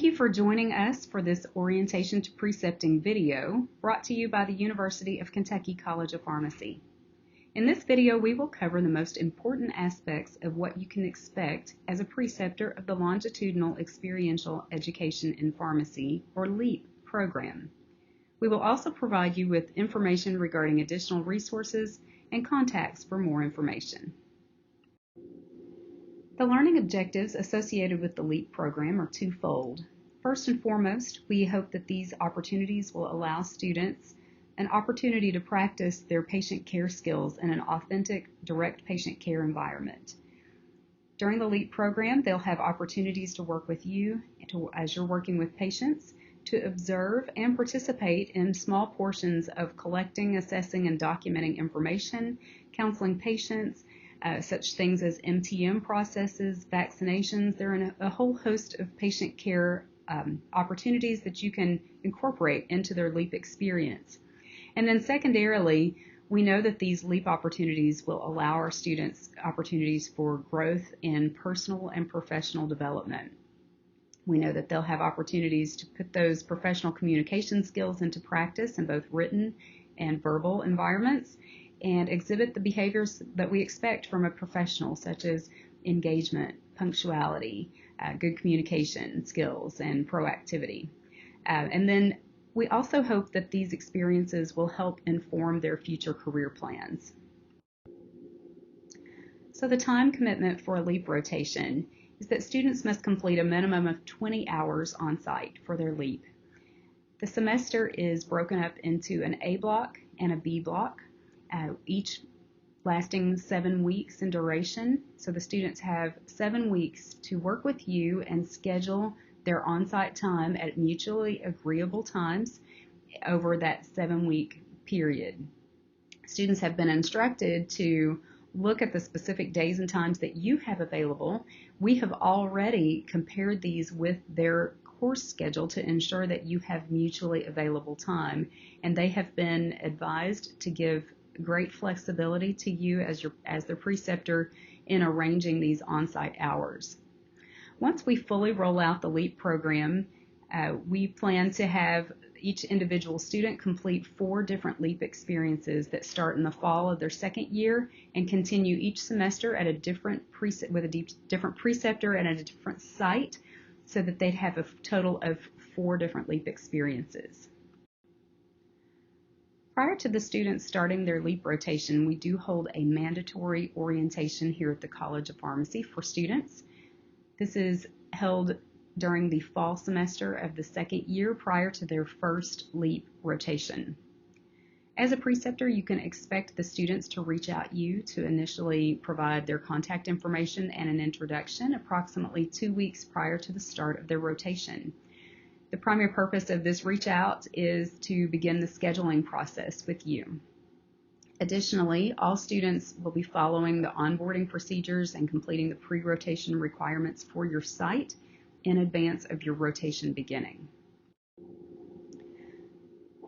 Thank you for joining us for this Orientation to Precepting video brought to you by the University of Kentucky College of Pharmacy. In this video, we will cover the most important aspects of what you can expect as a preceptor of the Longitudinal Experiential Education in Pharmacy, or LEEP, program. We will also provide you with information regarding additional resources and contacts for more information. The learning objectives associated with the LEEP program are twofold. First and foremost, we hope that these opportunities will allow students an opportunity to practice their patient care skills in an authentic, direct patient care environment. During the LEEP program, they'll have opportunities to work with you as you're working with patients, to observe and participate in small portions of collecting, assessing, and documenting information, counseling patients, such things as MTM processes, vaccinations. There are a whole host of patient care opportunities that you can incorporate into their LEEP experience. And then secondarily, we know that these LEEP opportunities will allow our students opportunities for growth in personal and professional development. We know that they'll have opportunities to put those professional communication skills into practice in both written and verbal environments, and exhibit the behaviors that we expect from a professional, such as engagement, punctuality, good communication skills, and proactivity. And then we also hope that these experiences will help inform their future career plans. So the time commitment for a LEEP rotation is that students must complete a minimum of 20 hours on site for their LEEP. The semester is broken up into an A block and a B block, each lasting 7 weeks in duration. So the students have 7 weeks to work with you and schedule their on-site time at mutually agreeable times over that 7-week period. Students have been instructed to look at the specific days and times that you have available. We have already compared these with their course schedule to ensure that you have mutually available time, and they have been advised to give great flexibility to you as their preceptor in arranging these on-site hours. Once we fully roll out the LEEP program, we plan to have each individual student complete 4 different LEEP experiences that start in the fall of their second year and continue each semester at a different different preceptor and at a different site, so that they'd have a total of 4 different LEEP experiences. Prior to the students starting their LEEP rotation, we do hold a mandatory orientation here at the College of Pharmacy for students. This is held during the fall semester of the second year prior to their first LEEP rotation. As a preceptor, you can expect the students to reach out to you to initially provide their contact information and an introduction approximately 2 weeks prior to the start of their rotation. The primary purpose of this reach out is to begin the scheduling process with you. Additionally, all students will be following the onboarding procedures and completing the pre-rotation requirements for your site in advance of your rotation beginning.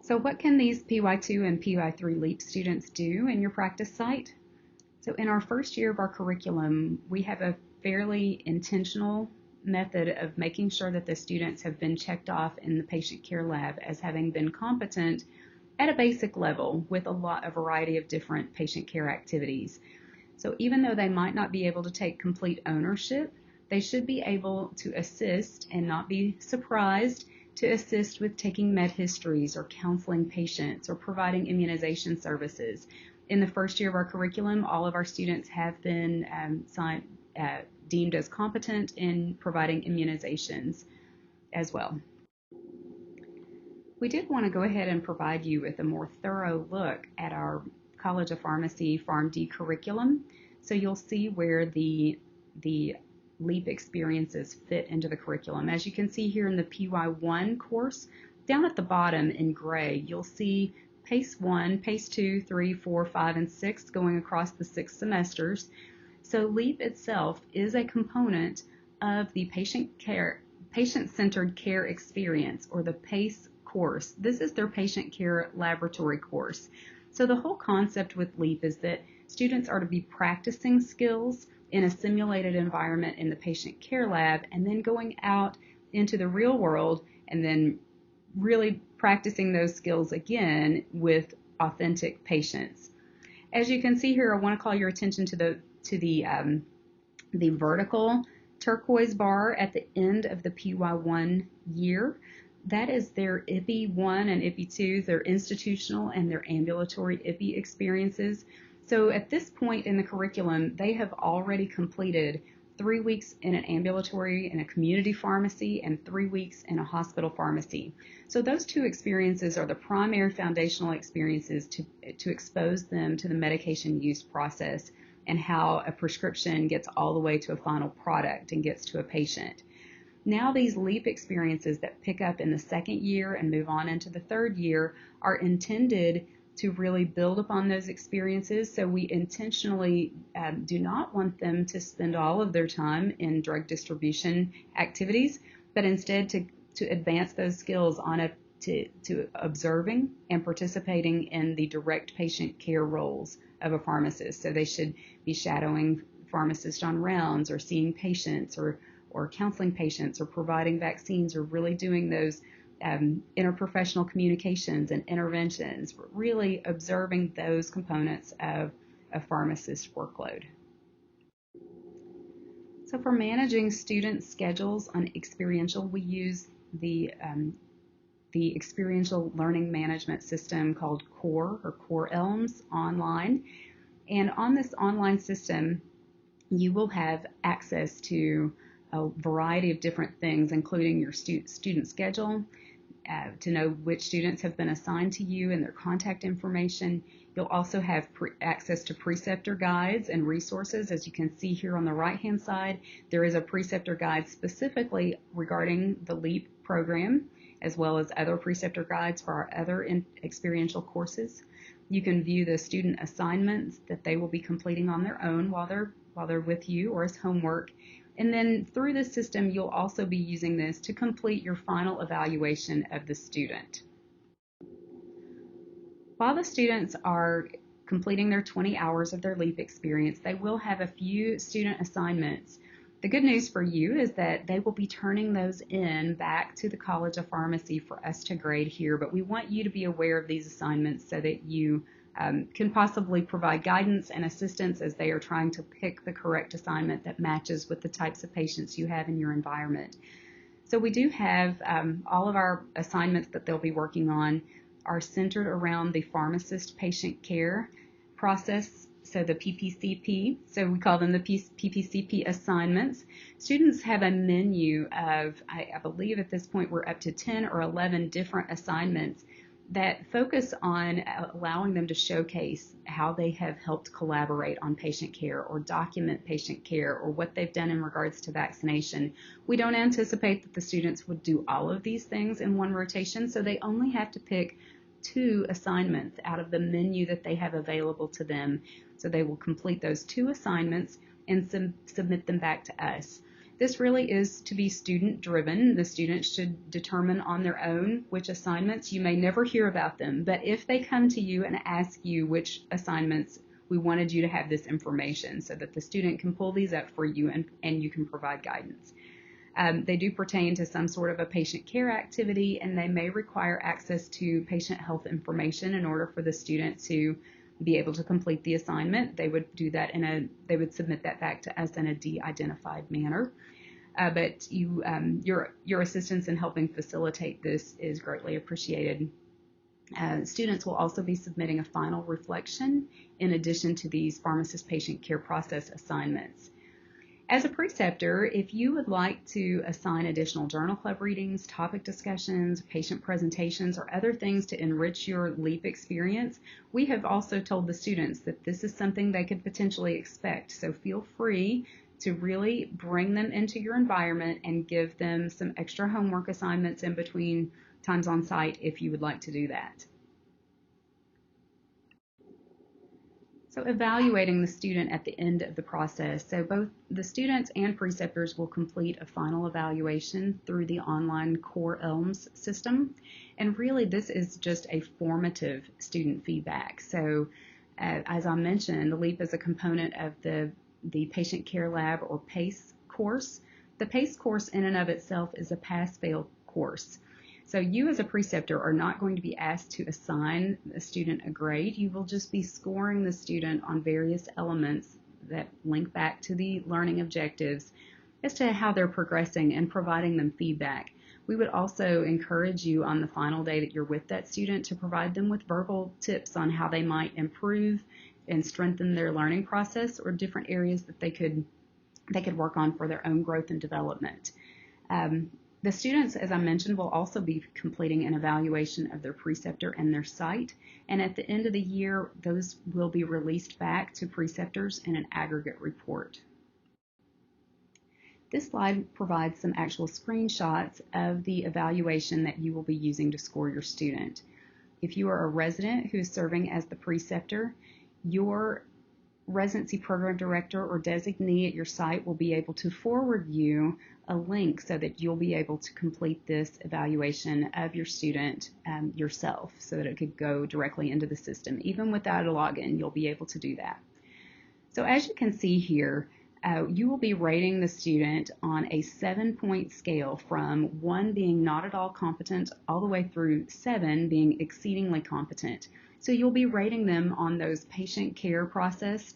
So what can these PY2 and PY3 LEEP students do in your practice site? So in our first year of our curriculum, we have a fairly intentional method of making sure that the students have been checked off in the patient care lab as having been competent at a basic level with a variety of different patient care activities. So even though they might not be able to take complete ownership, they should be able to assist and not be surprised to assist with taking med histories or counseling patients or providing immunization services. In the first year of our curriculum, all of our students have been deemed as competent in providing immunizations as well. We did want to go ahead and provide you with a more thorough look at our College of Pharmacy PharmD curriculum, so you'll see where the LEEP experiences fit into the curriculum. As you can see here in the PY1 course, down at the bottom in gray, you'll see PACE 1, PACE 2, 3, 4, 5, and 6 going across the 6 semesters. So LEEP itself is a component of the patient-centered care experience, or the PACE course. This is their patient care laboratory course. So the whole concept with LEEP is that students are to be practicing skills in a simulated environment in the patient care lab and then going out into the real world and then really practicing those skills again with authentic patients. As you can see here, I want to call your attention to the vertical turquoise bar at the end of the PY1 year. That is their IPI-1 and IPI-2, their institutional and their ambulatory IPI experiences. So at this point in the curriculum, they have already completed 3 weeks in an ambulatory and a community pharmacy and 3 weeks in a hospital pharmacy. So those two experiences are the primary foundational experiences to expose them to the medication use process and how a prescription gets all the way to a final product and gets to a patient. Now these LEEP experiences that pick up in the second year and move on into the third year are intended to really build upon those experiences. So we intentionally do not want them to spend all of their time in drug distribution activities, but instead to advance those skills to observing and participating in the direct patient care roles of a pharmacist. So they should be shadowing pharmacists on rounds or seeing patients or counseling patients or providing vaccines or really doing those interprofessional communications and interventions, really observing those components of a pharmacist's workload. So for managing student schedules on experiential, we use the experiential learning management system called CORE or Core ELMS online. And on this online system, you will have access to a variety of different things, including your student schedule, to know which students have been assigned to you and their contact information. You'll also have access to Preceptor guides and resources. As you can see here on the right-hand side, there is a Preceptor guide specifically regarding the LEEP program, as well as other Preceptor guides for our other experiential courses. You can view the student assignments that they will be completing on their own while they're with you or as homework. And then through this system, you'll also be using this to complete your final evaluation of the student. While the students are completing their 20 hours of their LEEP experience, they will have a few student assignments. The good news for you is that they will be turning those in back to the College of Pharmacy for us to grade here, but we want you to be aware of these assignments so that you can possibly provide guidance and assistance as they are trying to pick the correct assignment that matches with the types of patients you have in your environment. So we do have all of our assignments that they'll be working on are centered around the pharmacist patient care process, so the PPCP, so we call them the PPCP assignments. Students have a menu of, I believe at this point we're up to 10 or 11 different assignments that focus on allowing them to showcase how they have helped collaborate on patient care or document patient care or what they've done in regards to vaccination. We don't anticipate that the students would do all of these things in one rotation, so they only have to pick 2 assignments out of the menu that they have available to them. So they will complete those 2 assignments and submit them back to us. This really is to be student driven. The students should determine on their own which assignments. You may never hear about them, but if they come to you and ask you which assignments, we wanted you to have this information so that the student can pull these up for you and you can provide guidance. They do pertain to some sort of a patient care activity, and they may require access to patient health information in order for the student to be able to complete the assignment. They would do that they would submit that back to us in a de-identified manner. But your assistance in helping facilitate this is greatly appreciated. Students will also be submitting a final reflection in addition to these pharmacist patient care process assignments. As a preceptor, if you would like to assign additional journal club readings, topic discussions, patient presentations, or other things to enrich your LEEP experience, we have also told the students that this is something they could potentially expect. So feel free to really bring them into your environment and give them some extra homework assignments in between times on site if you would like to do that. So evaluating the student at the end of the process. So both the students and preceptors will complete a final evaluation through the online Core ELMS system. And really this is just a formative student feedback. So as I mentioned, the LEEP is a component of the Patient Care Lab or PACE course. The PACE course in and of itself is a pass-fail course. So you as a preceptor are not going to be asked to assign a student a grade. You will just be scoring the student on various elements that link back to the learning objectives as to how they're progressing and providing them feedback. We would also encourage you on the final day that you're with that student to provide them with verbal tips on how they might improve and strengthen their learning process, or different areas that they could work on for their own growth and development. The students, as I mentioned, will also be completing an evaluation of their preceptor and their site, and at the end of the year, those will be released back to preceptors in an aggregate report. This slide provides some actual screenshots of the evaluation that you will be using to score your student. If you are a resident who is serving as the preceptor, your residency program director or designee at your site will be able to forward you a link so that you'll be able to complete this evaluation of your student yourself, so that it could go directly into the system. Even without a login, you'll be able to do that. So as you can see here, you will be rating the student on a 7-point scale, from 1 being not at all competent all the way through 7 being exceedingly competent. So you'll be rating them on those patient care process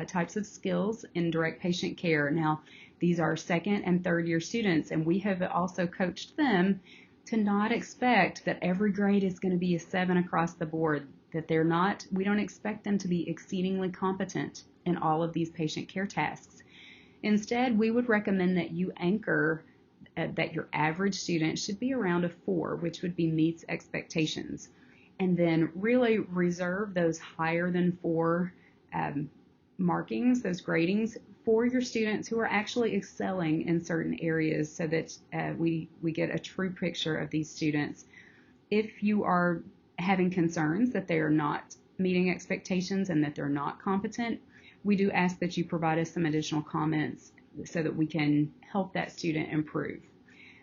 types of skills in direct patient care. Now, these are second and third year students, and we have also coached them to not expect that every grade is going to be a 7 across the board, that we don't expect them to be exceedingly competent in all of these patient care tasks. Instead, we would recommend that you anchor that your average student should be around a 4, which would be meets expectations, and then really reserve those higher than 4 markings, those gradings, for your students who are actually excelling in certain areas, so that we get a true picture of these students. If you are having concerns that they are not meeting expectations and that they're not competent, we do ask that you provide us some additional comments so that we can help that student improve.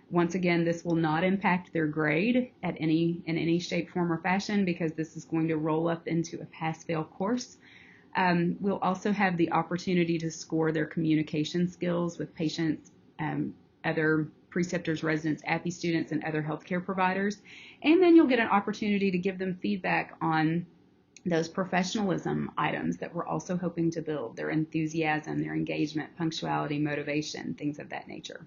Once again, this will not impact their grade in any shape, form, or fashion, because this is going to roll up into a pass-fail course. We'll also have the opportunity to score their communication skills with patients, other preceptors, residents, APPE students, and other healthcare providers. And then you'll get an opportunity to give them feedback on those professionalism items that we're also hoping to build: their enthusiasm, their engagement, punctuality, motivation, things of that nature.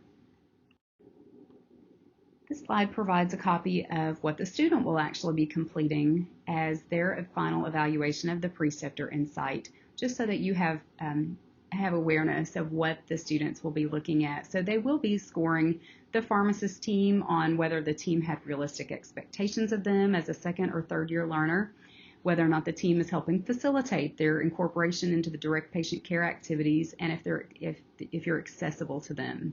This slide provides a copy of what the student will actually be completing as their final evaluation of the preceptor and site, just so that you have awareness of what the students will be looking at. So they will be scoring the pharmacist team on whether the team had realistic expectations of them as a second or third year learner, whether or not the team is helping facilitate their incorporation into the direct patient care activities, and if you're accessible to them.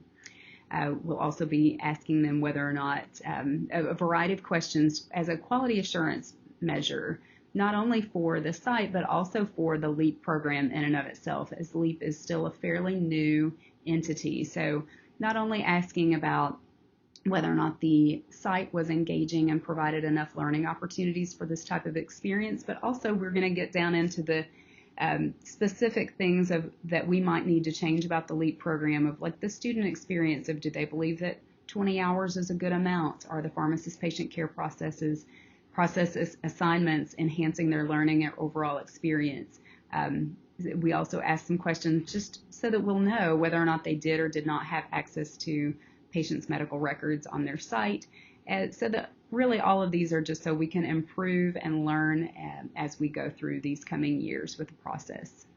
We'll also be asking them whether or not a variety of questions as a quality assurance measure, not only for the site, but also for the LEEP program in and of itself, as LEEP is still a fairly new entity. So not only asking about whether or not the site was engaging and provided enough learning opportunities for this type of experience, but also we're going to get down into the specific things that we might need to change about the LEEP program, of like the student experience of, do they believe that 20 hours is a good amount? Are the pharmacist patient care process assignments enhancing their learning and overall experience? We also ask some questions just so that we'll know whether or not they did or did not have access to patients' medical records on their site. So that really all of these are just so we can improve and learn as we go through these coming years with the process.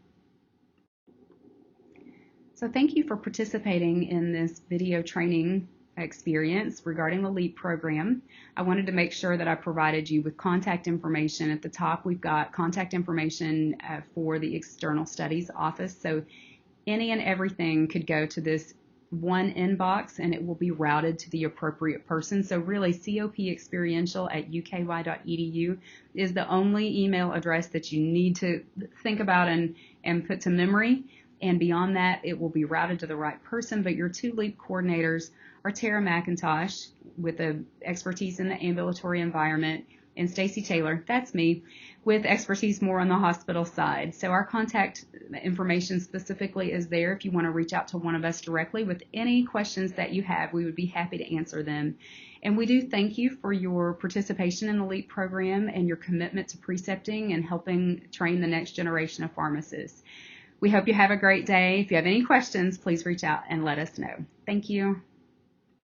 So thank you for participating in this video training experience regarding the LEEP program. I wanted to make sure that I provided you with contact information. At the top, we've got contact information for the External Studies Office. So any and everything could go to this one inbox, and it will be routed to the appropriate person. So really, copexperiential@uky.edu is the only email address that you need to think about and put to memory. And beyond that, it will be routed to the right person. But your 2 LEEP coordinators are Tara McIntosh, with expertise in the ambulatory environment, and Stacy Taylor, that's me, with expertise more on the hospital side. So our contact information specifically is there if you want to reach out to one of us directly with any questions that you have. We would be happy to answer them. And we do thank you for your participation in the LEEP program and your commitment to precepting and helping train the next generation of pharmacists. We hope you have a great day. If you have any questions, please reach out and let us know. Thank you.